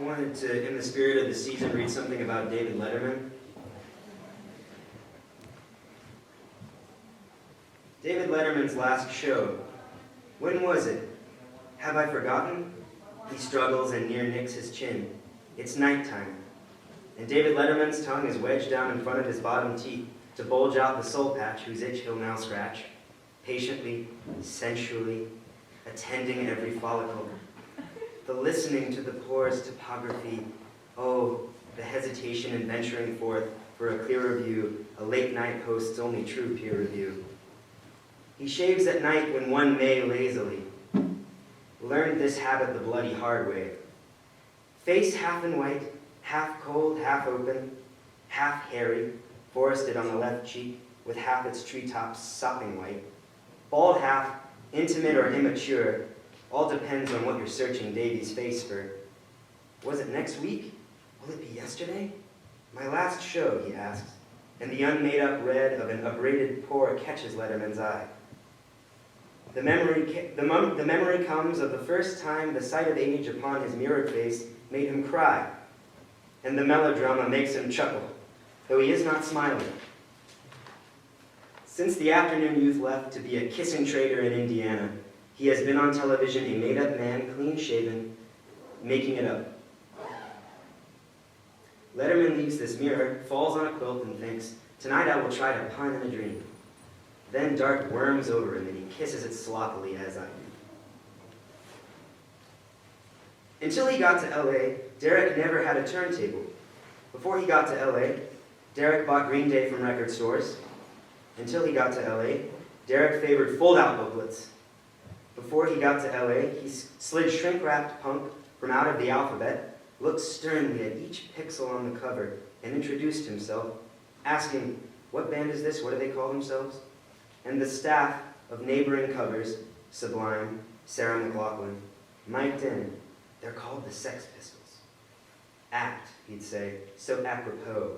wanted to, in the spirit of the season, read something about David Letterman. David Letterman's last show. When was it? Have I forgotten? He struggles and near nicks his chin. It's nighttime. And David Letterman's tongue is wedged down in front of his bottom teeth to bulge out the soul patch whose itch he'll now scratch, patiently, sensually, attending every follicle. The listening to the poor's topography, oh, the hesitation in venturing forth for a clearer view, a late-night host's only true peer review. He shaves at night when one may lazily. Learned this habit the bloody hard way. Face half in white, half cold, half open, half hairy, forested on the left cheek, with half its treetops sopping white. Bald half, intimate or immature, all depends on what you're searching Davy's face for. Was it next week? Will it be yesterday? My last show, he asks, and the unmade-up red of an upbraided pore catches Letterman's eye. The memory comes of the first time the sight of age upon his mirrored face made him cry, and the melodrama makes him chuckle, though he is not smiling. Since the afternoon youth left to be a kissing trader in Indiana, he has been on television a made-up man, clean-shaven, making it up. Letterman leaves this mirror, falls on a quilt, and thinks, tonight I will try to pun in a dream. Then dark worms over him, and he kisses it sloppily as I do. Until he got to L.A., Derek never had a turntable. Before he got to L.A., Derek bought Green Day from record stores. Until he got to L.A., Derek favored fold-out booklets. Before he got to L.A., he slid shrink-wrapped punk from out of the alphabet, looked sternly at each pixel on the cover, and introduced himself, asking, what band is this? What do they call themselves? And the staff of neighboring covers, Sublime, Sarah McLachlan, mic'd in. They're called the Sex Pistols. Apt, he'd say, so apropos.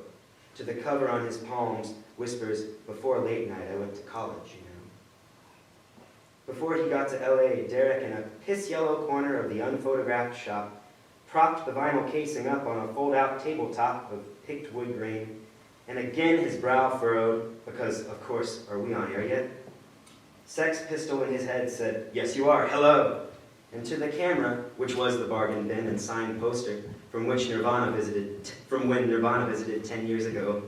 To the cover on his palms whispers, before late night I went to college, you know. Before he got to L.A., Derek, in a piss-yellow corner of the unphotographed shop, propped the vinyl casing up on a fold-out tabletop of picked wood grain, and again his brow furrowed, because, of course, are we on air yet? Sex Pistol in his head said, yes you are, hello. And to the camera, which was the bargain bin and signed poster from when Nirvana visited 10 years ago,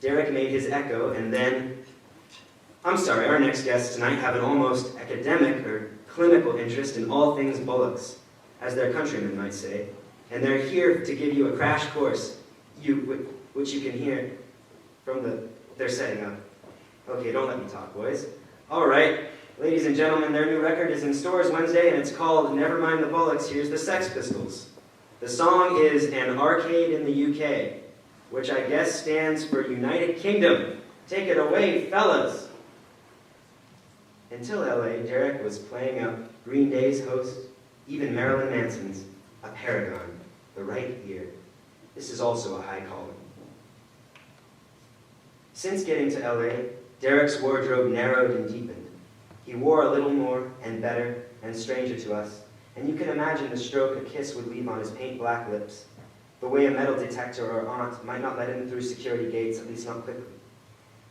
Derek made his echo, and then, I'm sorry, our next guests tonight have an almost academic or clinical interest in all things bullocks, as their countrymen might say, and they're here to give you a crash course, which you can hear from they're setting up. Okay, don't let me talk, boys. All right, ladies and gentlemen, their new record is in stores Wednesday, and it's called Never Mind the Bullocks, Here's the Sex Pistols. The song is An Arcade in the UK, which I guess stands for United Kingdom. Take it away, fellas. Until LA, Derek was playing up Green Day's host, even Marilyn Manson's, a paragon, the right ear. This is also a high calling. Since getting to LA, Derek's wardrobe narrowed and deepened. He wore a little more and better and stranger to us, and you can imagine the stroke a kiss would leave on his paint-black lips, the way a metal detector or aunt might not let him through security gates, at least not quickly.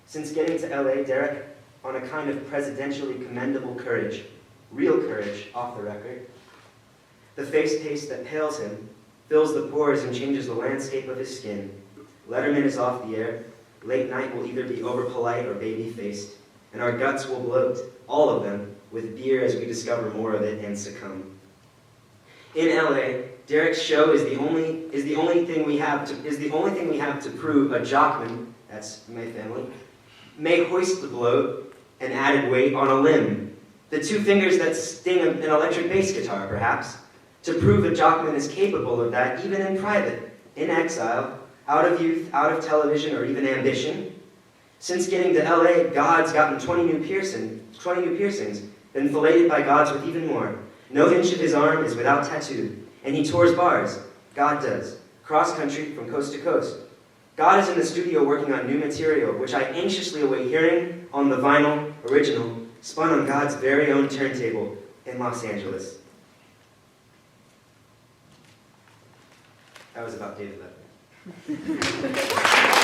Since getting to LA, Derek, on a kind of presidentially commendable courage, real courage, off the record, the face paste that pales him, fills the pores and changes the landscape of his skin. Letterman is off the air. Late night will either be over-polite or baby-faced, and our guts will bloat, all of them, with beer as we discover more of it and succumb. In LA, Derek's show is the only thing we have to prove a jockman, that's my family, may hoist the bloat and added weight on a limb. The two fingers that sting an electric bass guitar, perhaps, to prove a jockman is capable of that even in private, in exile, out of youth, out of television, or even ambition. Since getting to LA, God's gotten 20 new piercings, been filleted by gods with even more. No inch of his arm is without tattoo, and he tours bars. God does, cross-country from coast to coast. God is in the studio working on new material, which I anxiously await hearing on the vinyl original, spun on God's very own turntable in Los Angeles. That was about David Letterman.